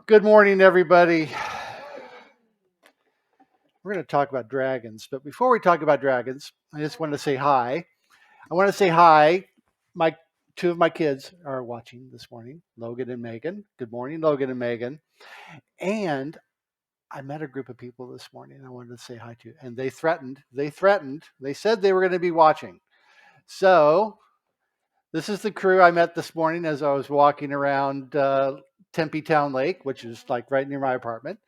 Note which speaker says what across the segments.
Speaker 1: Good morning, everybody. We're going to talk about dragons, but before we talk about dragons, I just want to say hi. I want to say hi. My two of my kids are watching this morning, Logan and Megan. Good morning, Logan and Megan. And I met a group of people this morning I wanted to say hi to, and they said they were going to be watching. So this is the crew I met this morning as I was walking around Tempe Town Lake, which is like right near my apartment.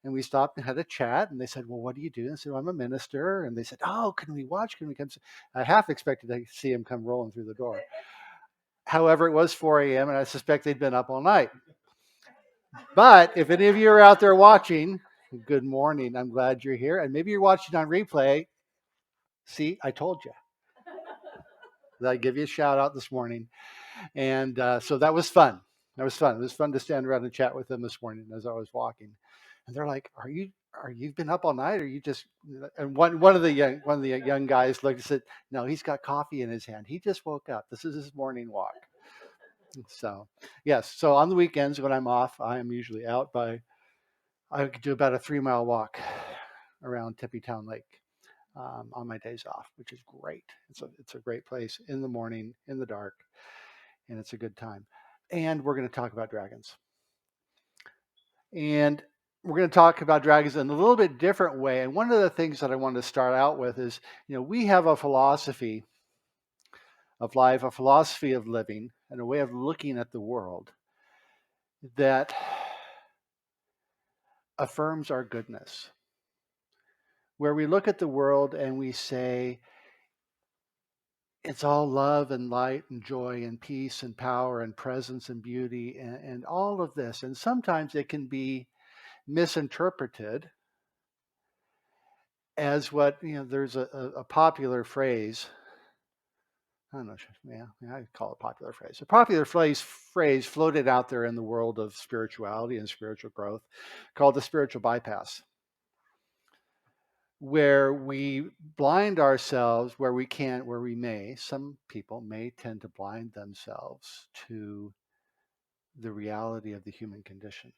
Speaker 1: And we stopped and had a chat. And they said, "Well, what do you do?" And I said, "Well, I'm a minister." And they said, "Oh, can we watch? Can we come?" I half expected to see him come rolling through the door. However, it was 4 a.m. and I suspect they'd been up all night. But if any of you are out there watching, good morning. I'm glad you're here. And maybe you're watching on replay. See, I told you. I give you a shout out this morning. And so that was fun. That was fun. It was fun to stand around and chat with them this morning as I was walking. And they're like, are you been up all night? Or are you just?" And one of the young guys looked and said, "No, he's got coffee in his hand. He just woke up. This is his morning walk." So yes. So on the weekends when I'm off, I am usually out by I could do about a 3 mile walk around Tippy Town Lake on my days off, which is great. It's a great place in the morning in the dark, and it's a good time. And we're going to talk about dragons. And we're going to talk about dragons in a little bit different way. And one of the things that I wanted to start out with is, we have a philosophy of life, a philosophy of living, and a way of looking at the world that affirms our goodness, where we look at the world and we say, it's all love and light and joy and peace and power and presence and beauty and all of this. And sometimes it can be misinterpreted as what, there's a popular phrase. I don't know. Yeah, I call it popular phrase. A popular phrase floated out there in the world of spirituality and spiritual growth called the spiritual bypass, where we blind ourselves where we can, where we may, some people may tend to blind themselves to the reality of the human condition.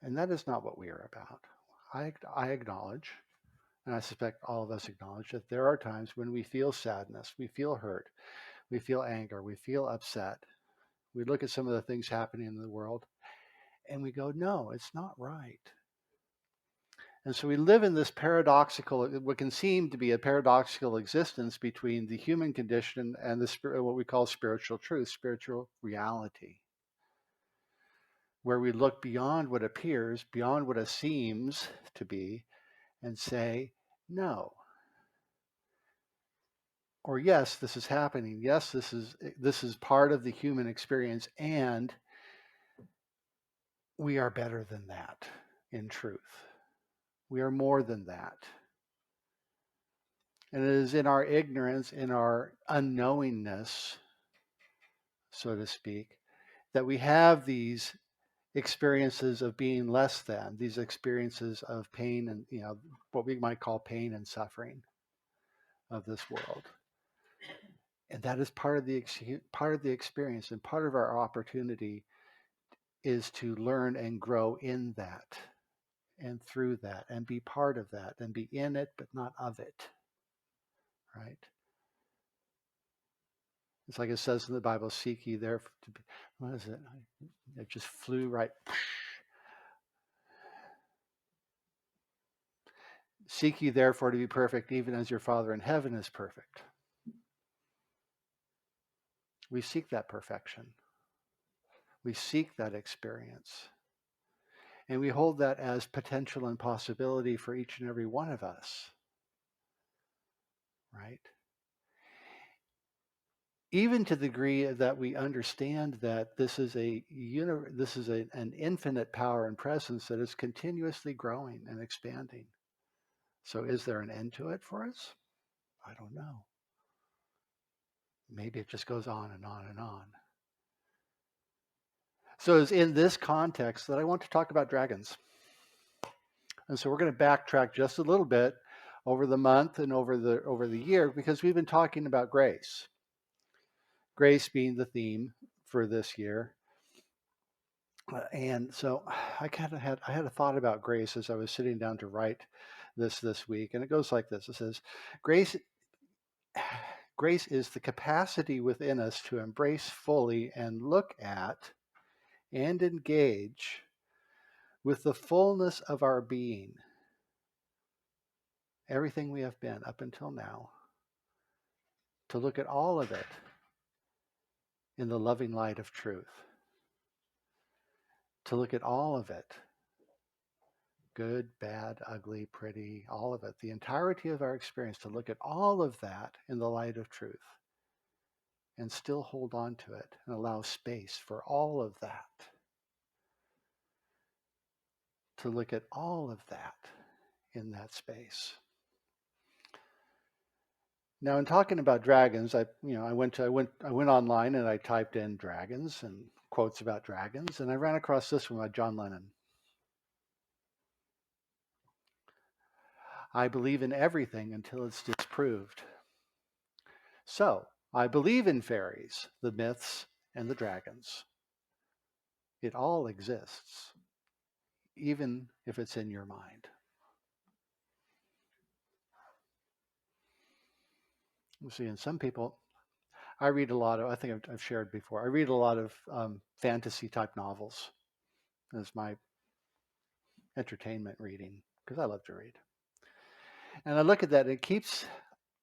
Speaker 1: And that is not what we are about. I acknowledge, and I suspect all of us acknowledge, that there are times when we feel sadness, we feel hurt, we feel anger, we feel upset. We look at some of the things happening in the world and we go, no, it's not right. And so we live in this paradoxical, what can seem to be a paradoxical existence between the human condition and what we call spiritual truth, spiritual reality, where we look beyond what appears, beyond what it seems to be, and say, no. Or yes, this is happening. Yes, this is part of the human experience, and we are better than that in truth. We are more than that. And it is in our ignorance, in our unknowingness, so to speak, that we have these experiences of being less than, these experiences of pain and, what we might call pain and suffering of this world. And that is part of the experience, and part of our opportunity is to learn and grow in that and through that and be part of that and be in it but not of it, right? It's like it says in the Bible, seek ye there to be, what is it? It just flew right. Seek ye therefore to be perfect, even as your Father in heaven is perfect. We seek that perfection. We seek that experience. And we hold that as potential and possibility for each and every one of us, right? Even to the degree that we understand that this is an infinite power and presence that is continuously growing and expanding. So is there an end to it for us? I don't know. Maybe it just goes on and on and on. So it's in this context that I want to talk about dragons. And so we're going to backtrack just a little bit over the month and over the year, because we've been talking about grace. Grace being the theme for this year. And so I had a thought about grace as I was sitting down to write this week, and it goes like this. It says, "Grace grace is the capacity within us to embrace fully and look at and engage with the fullness of our being, everything we have been up until now, to look at all of it in the loving light of truth, to look at all of it, good, bad, ugly, pretty, all of it, the entirety of our experience, to look at all of that in the light of truth and still hold on to it and allow space for all of that, to look at all of that in that space." Now, in talking about dragons, I went online and I typed in dragons and quotes about dragons, and I ran across this one by John Lennon. "I believe in everything until it's disproved. So, I believe in fairies, the myths, and the dragons. It all exists, even if it's in your mind." You see, and some people, I read a lot of, I think I've shared before, I read a lot of fantasy type novels as my entertainment reading because I love to read. And I look at that,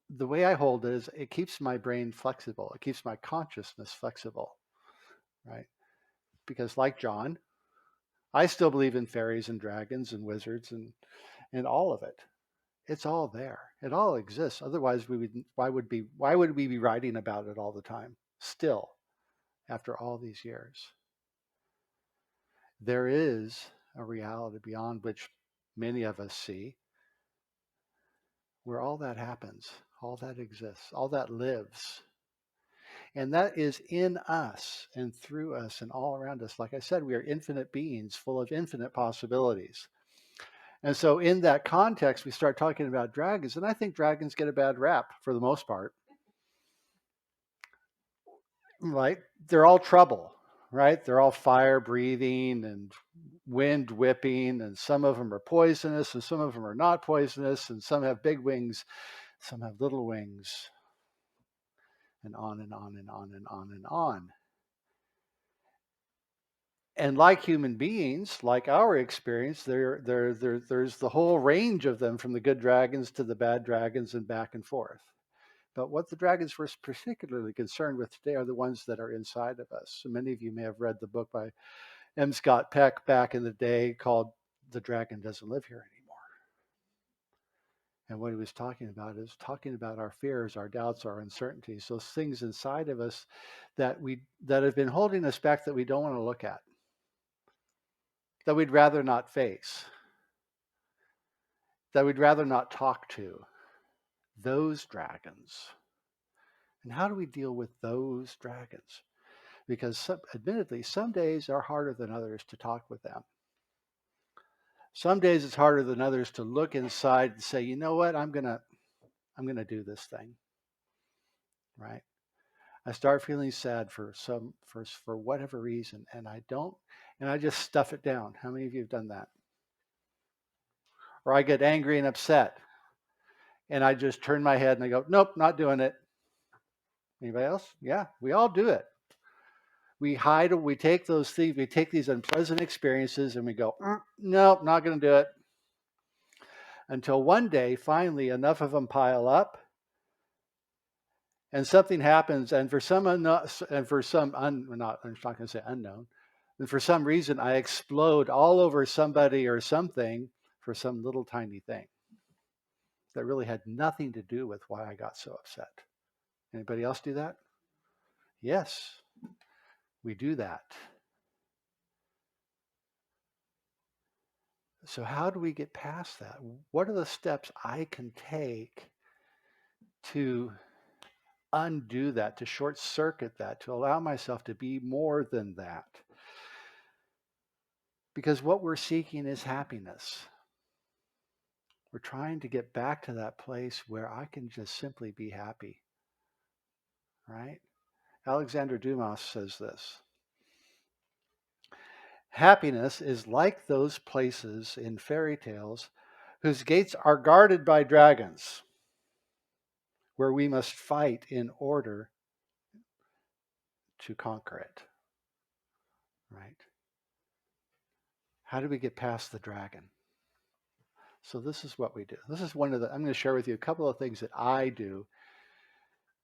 Speaker 1: the way I hold it is it keeps my brain flexible. It keeps my consciousness flexible, right? Because like John, I still believe in fairies and dragons and wizards and all of it. It's all there. It all exists. Otherwise, why would we be writing about it all the time? Still, after all these years, there is a reality beyond which many of us see, where all that happens, all that exists, all that lives. And that is in us and through us and all around us. Like I said, we are infinite beings full of infinite possibilities. And so in that context, we start talking about dragons. And I think dragons get a bad rap for the most part, right? They're all trouble, right? They're all fire breathing and wind whipping. And some of them are poisonous and some of them are not poisonous. And some have big wings, some have little wings, and on and on and on and on and on. And like human beings, like our experience, there's the whole range of them, from the good dragons to the bad dragons and back and forth. But what the dragons were particularly concerned with today are the ones that are inside of us. So many of you may have read the book by M. Scott Peck back in the day called "The Dragon Doesn't Live Here Anymore." And what he was talking about is talking about our fears, our doubts, our uncertainties, those things inside of us that have been holding us back, that we don't want to look at, that we'd rather not face, that we'd rather not talk to. Those dragons. And how do we deal with those dragons? Because admittedly, some days are harder than others to talk with them. Some days it's harder than others to look inside and say, you know what, I'm gonna do this thing, right? I start feeling sad for whatever reason, and I just stuff it down. How many of you have done that? Or I get angry and upset, and I just turn my head and I go, nope, not doing it. Anybody else? Yeah, we all do it. We hide, we take those things, we take these unpleasant experiences and we go, nope, not going to do it. Until one day, finally, enough of them pile up and something happens. And for some, I'm not going to say unknown, and for some reason, I explode all over somebody or something for some little tiny thing that really had nothing to do with why I got so upset. Anybody else do that? Yes, we do that. So how do we get past that? What are the steps I can take to undo that, to short circuit that, to allow myself to be more than that? Because what we're seeking is happiness. We're trying to get back to that place where I can just simply be happy, right? Alexander Dumas says this. Happiness is like those places in fairy tales whose gates are guarded by dragons, where we must fight in order to conquer it. Right? How do we get past the dragon? So this is what we do. This is one of the, I'm going to share with you a couple of things that I do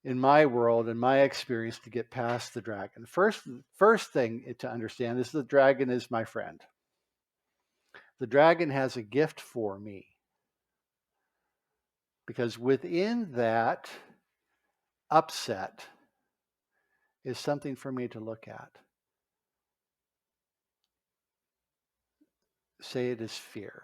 Speaker 1: in my world and my experience to get past the dragon. First thing to understand is the dragon is my friend. The dragon has a gift for me because within that upset is something for me to look at. Say it is fear.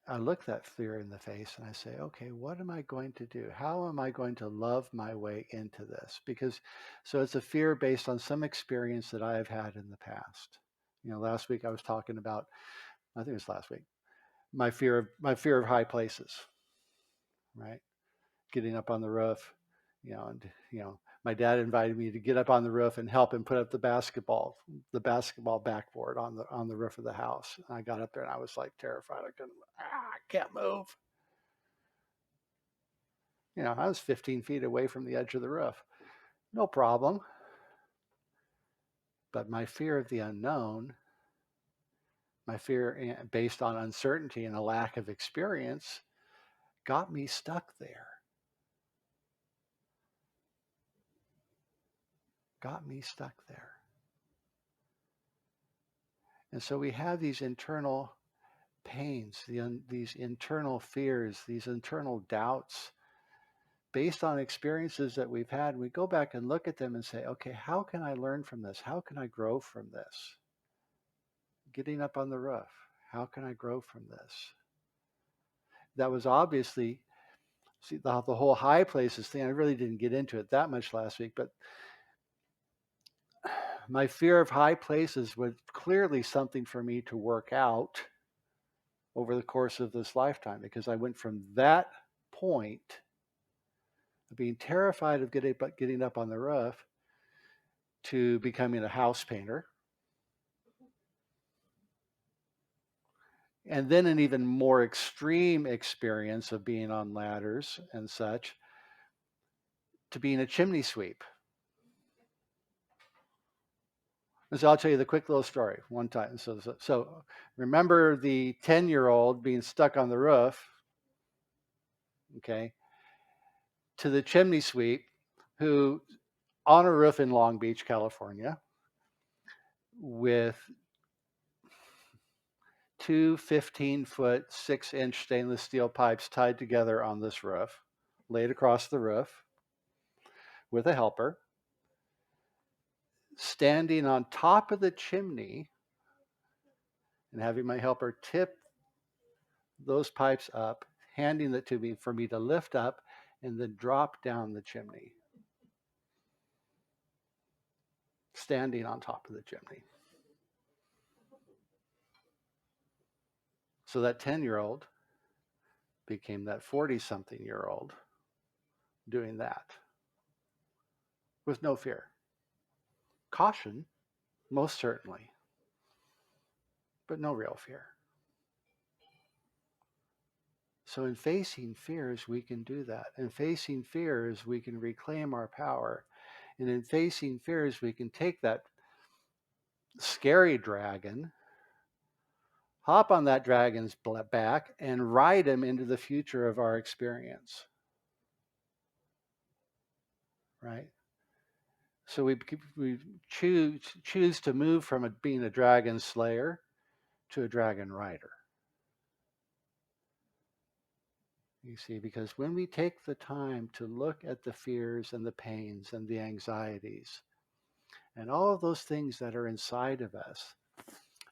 Speaker 1: I look that fear in the face and I say, okay, what am I going to do? How am I going to love my way into this? Because so it's a fear based on some experience that I have had in the past. Last week I was talking about, I think it was last week, my fear of high places, right? Getting up on the roof, and my dad invited me to get up on the roof and help him put up the basketball backboard on the roof of the house. And I got up there and I was like terrified. I can't move. I was 15 feet away from the edge of the roof. No problem. But my fear of the unknown, my fear based on uncertainty and a lack of experience, got me stuck there. Got me stuck there. And so we have these internal pains, these internal fears, these internal doubts based on experiences that we've had. We go back and look at them and say, okay, how can I learn from this? How can I grow from this? Getting up on the roof, how can I grow from this? That was obviously, see, the whole high places thing. I really didn't get into it that much last week, but my fear of high places was clearly something for me to work out over the course of this lifetime, because I went from that point of being terrified of getting up on the roof to becoming a house painter, and then an even more extreme experience of being on ladders and such to being a chimney sweep. And so I'll tell you the quick little story. One time, so remember the 10-year-old being stuck on the roof, okay, to the chimney sweep who on a roof in Long Beach, California, with two 15-foot, 6-inch stainless steel pipes tied together on this roof, laid across the roof with a helper, standing on top of the chimney and having my helper tip those pipes up, handing it to me for me to lift up and then drop down the chimney, standing on top of the chimney. So that 10-year-old became that 40-something-year-old doing that with no fear. Caution, most certainly, but no real fear. So in facing fears, we can do that. In facing fears, we can reclaim our power. And in facing fears, we can take that scary dragon, hop on that dragon's back, and ride him into the future of our experience. Right? So we choose to move from being a dragon slayer to a dragon rider. You see, because when we take the time to look at the fears and the pains and the anxieties and all of those things that are inside of us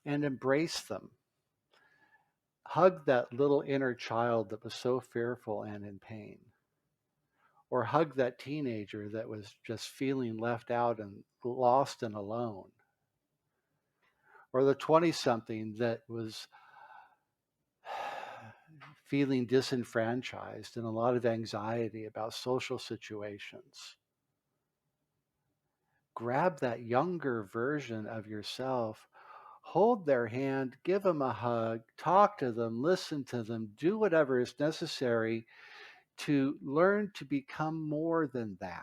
Speaker 1: and embrace them, hug that little inner child that was so fearful and in pain, or hug that teenager that was just feeling left out and lost and alone, or the 20-something that was feeling disenfranchised and a lot of anxiety about social situations. grab that younger version of yourself, hold their hand, give them a hug, talk to them, listen to them, do whatever is necessary to learn to become more than that,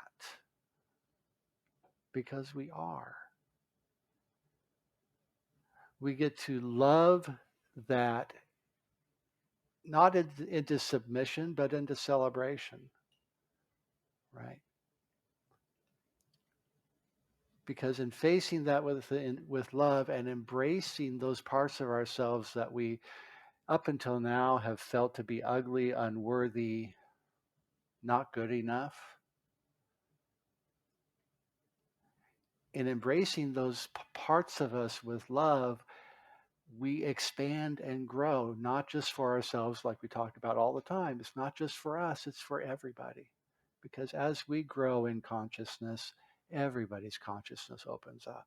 Speaker 1: because we are. We get to love that, not into submission, but into celebration, right? Because in facing that with love and embracing those parts of ourselves that we up until now have felt to be ugly, unworthy, not good enough, in embracing those parts of us with love, we expand and grow, not just for ourselves, like we talked about all the time. It's not just for us, it's for everybody. Because as we grow in consciousness, everybody's consciousness opens up.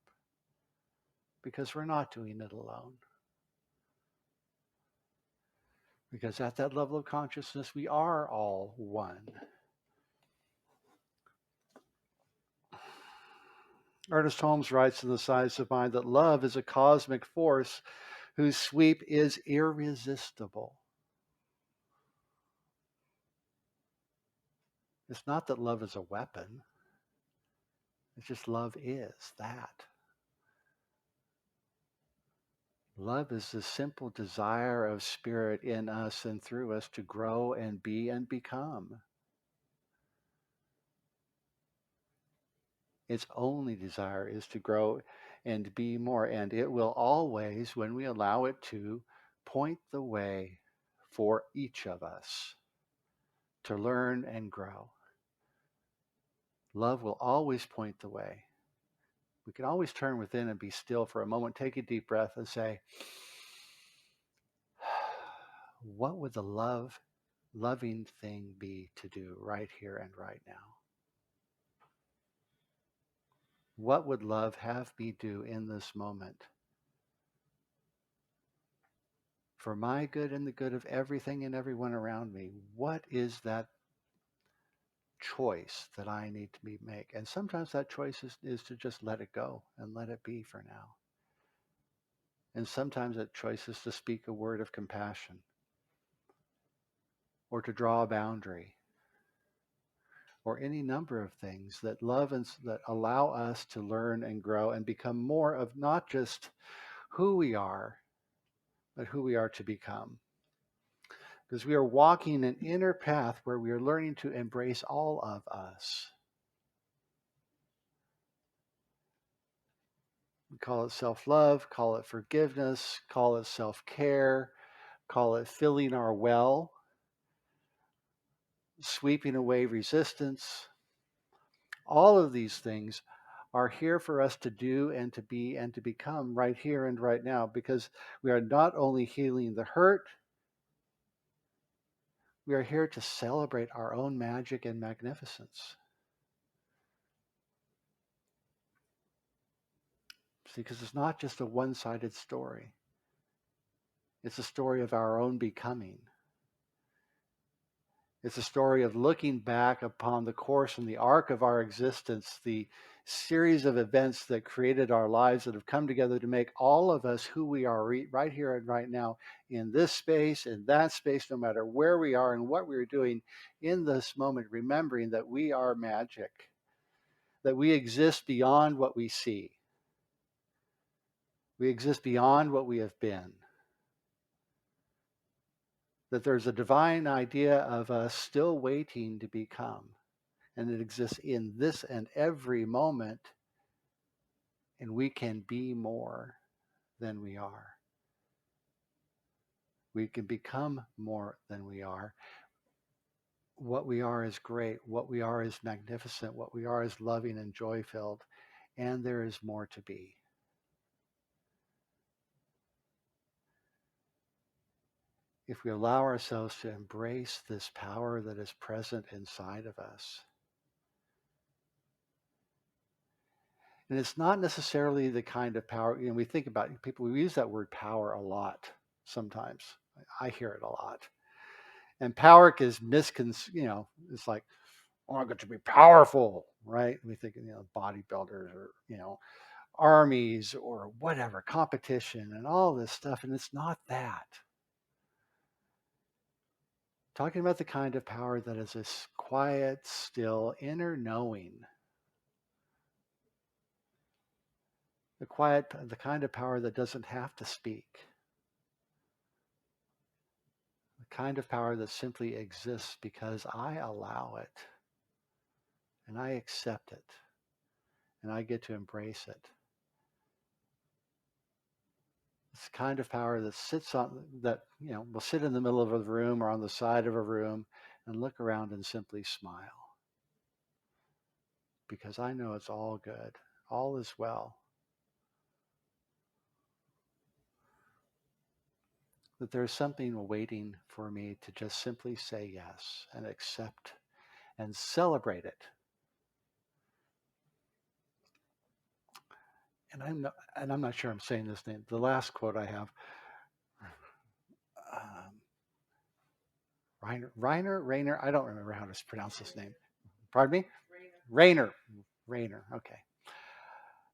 Speaker 1: Because we're not doing it alone. Because at that level of consciousness, we are all one. Ernest Holmes writes in The Science of Mind that love is a cosmic force whose sweep is irresistible. It's not that love is a weapon. It's just love is that. Love is the simple desire of spirit in us and through us to grow and be and become. Its only desire is to grow and be more. And it will always, when we allow it to, point the way for each of us to learn and grow. Love will always point the way. We can always turn within and be still for a moment, take a deep breath and say, what would the loving thing be to do right here and right now? What would love have me do in this moment? For my good and the good of everything and everyone around me, what is that choice that I need to make? And sometimes that choice is to just let it go and let it be for now. And sometimes that choice is to speak a word of compassion or to draw a boundary or any number of things that love and that allow us to learn and grow and become more of not just who we are, but who we are to become. Because we are walking an inner path where we are learning to embrace all of us. We call it self-love, call it forgiveness, call it self-care, call it filling our well, sweeping away resistance. All of these things are here for us to do and to be and to become right here and right now, because we are not only healing the hurt, we are here to celebrate our own magic and magnificence. See, because it's not just a one-sided story. It's a story of our own becoming. It's a story of looking back upon the course and the arc of our existence, the series of events that created our lives that have come together to make all of us who we are right here and right now, in this space, in that space, no matter where we are and what we're doing in this moment, remembering that we are magic, that we exist beyond what we see. We exist beyond what we have been. That there's a divine idea of us still waiting to become. And it exists in this and every moment. And we can be more than we are. We can become more than we are. What we are is great. What we are is magnificent. What we are is loving and joy-filled. And there is more to be. If we allow ourselves to embrace this power that is present inside of us. And it's not necessarily the kind of power, we think about people, we use that word power a lot sometimes. I hear it a lot. And power is it's like, I want to get to be powerful, right? We think, bodybuilders or, armies or whatever, competition and all this stuff. And it's not that. Talking about the kind of power that is this quiet, still, inner knowing. The kind of power that doesn't have to speak. The kind of power that simply exists because I allow it and I accept it and I get to embrace it. It's the kind of power that will sit in the middle of a room or on the side of a room and look around and simply smile because I know it's all good. All is well. That there's something waiting for me to just simply say yes and accept and celebrate it. And I'm not sure I'm saying this name. The last quote I have, um, Rainer. I don't remember how to pronounce this name. Pardon me? Rainer. Okay.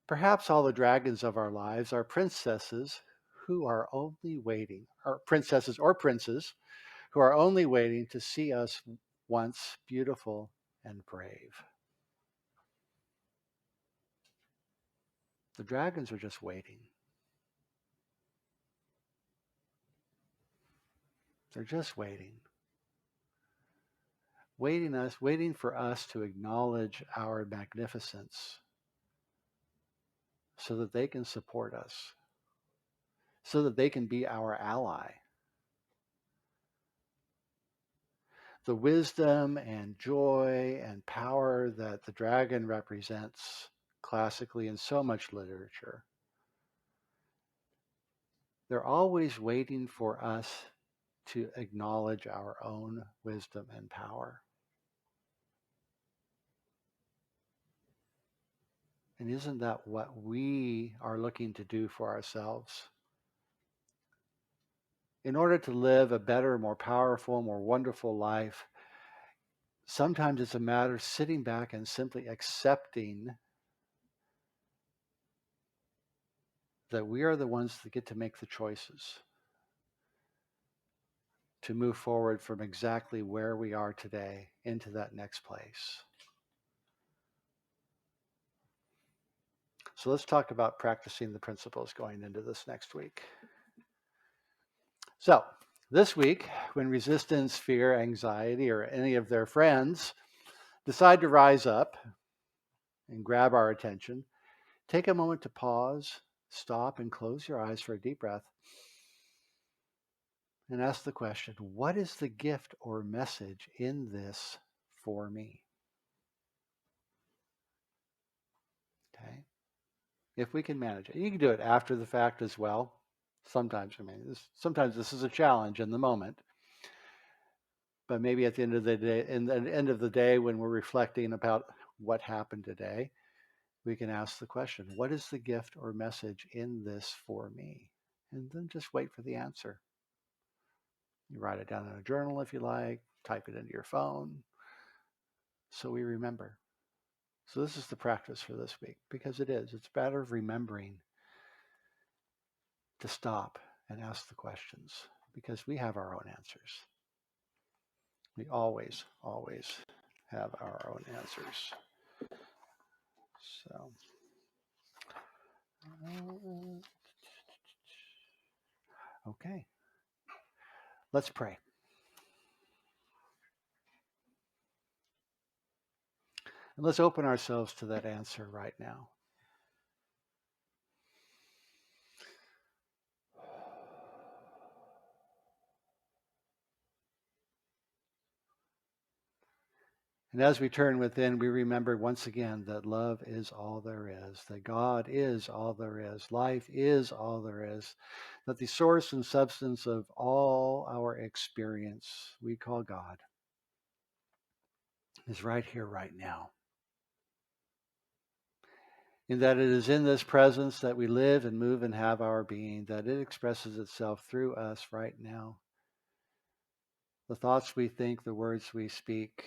Speaker 1: Perhaps all the dragons of our lives are princesses who are only waiting, or princesses or princes who are only waiting to see us once beautiful and brave. The dragons are just waiting. They're just waiting. Waiting for us to acknowledge our magnificence so that they can support us, so that they can be our ally. The wisdom and joy and power that the dragon represents classically in so much literature, they're always waiting for us to acknowledge our own wisdom and power. And isn't that what we are looking to do for ourselves? In order to live a better, more powerful, more wonderful life, sometimes it's a matter of sitting back and simply accepting that we are the ones that get to make the choices to move forward from exactly where we are today into that next place. So let's talk about practicing the principles going into this next week. So this week, when resistance, fear, anxiety, or any of their friends decide to rise up and grab our attention, take a moment to pause, stop, and close your eyes for a deep breath and ask the question, what is the gift or message in this for me? Okay. If we can manage it. You can do it after the fact as well. Sometimes this is a challenge in the moment. But maybe at the end of the day, when we're reflecting about what happened today, we can ask the question, what is the gift or message in this for me? And then just wait for the answer. You write it down in a journal if you like, type it into your phone, so we remember. So this is the practice for this week, because it's a matter of remembering to stop and ask the questions, because we have our own answers. We always have our own answers. So, okay, let's pray. And let's open ourselves to that answer right now. And as we turn within, we remember once again that love is all there is, that God is all there is, life is all there is, that the source and substance of all our experience we call God is right here, right now. In that it is in this presence that we live and move and have our being, that it expresses itself through us right now. The thoughts we think, the words we speak,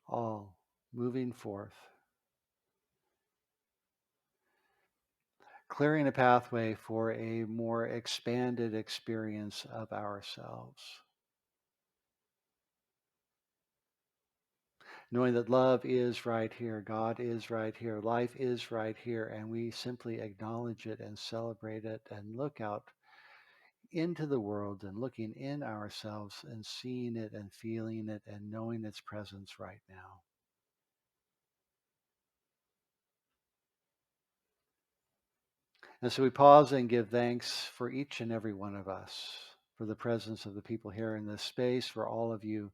Speaker 1: all moving forth, clearing a pathway for a more expanded experience of ourselves. Knowing that love is right here, God is right here, life is right here, and we simply acknowledge it and celebrate it and look out into the world and looking in ourselves and seeing it and feeling it and knowing its presence right now. And so we pause and give thanks for each and every one of us, for the presence of the people here in this space, for all of you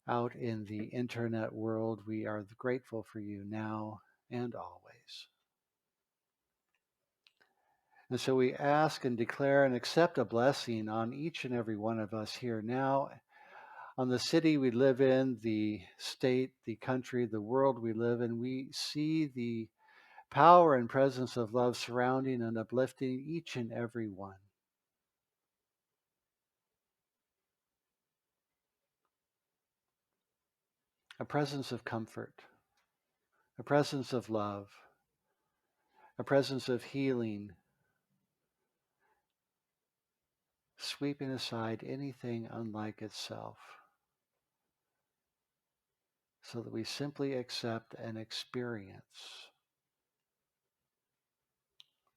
Speaker 1: out in the internet world. We are grateful for you now and always. And so we ask and declare and accept a blessing on each and every one of us here now, on the city we live in, the state, the country, the world we live in. We see the power and presence of love surrounding and uplifting each and every one. A presence of comfort, a presence of love, a presence of healing, sweeping aside anything unlike itself, so that we simply accept and experience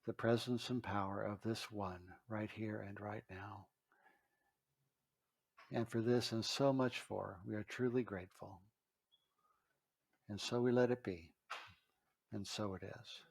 Speaker 1: the presence and power of this one right here and right now. And for this and so much more, we are truly grateful. And so we let it be. And so it is.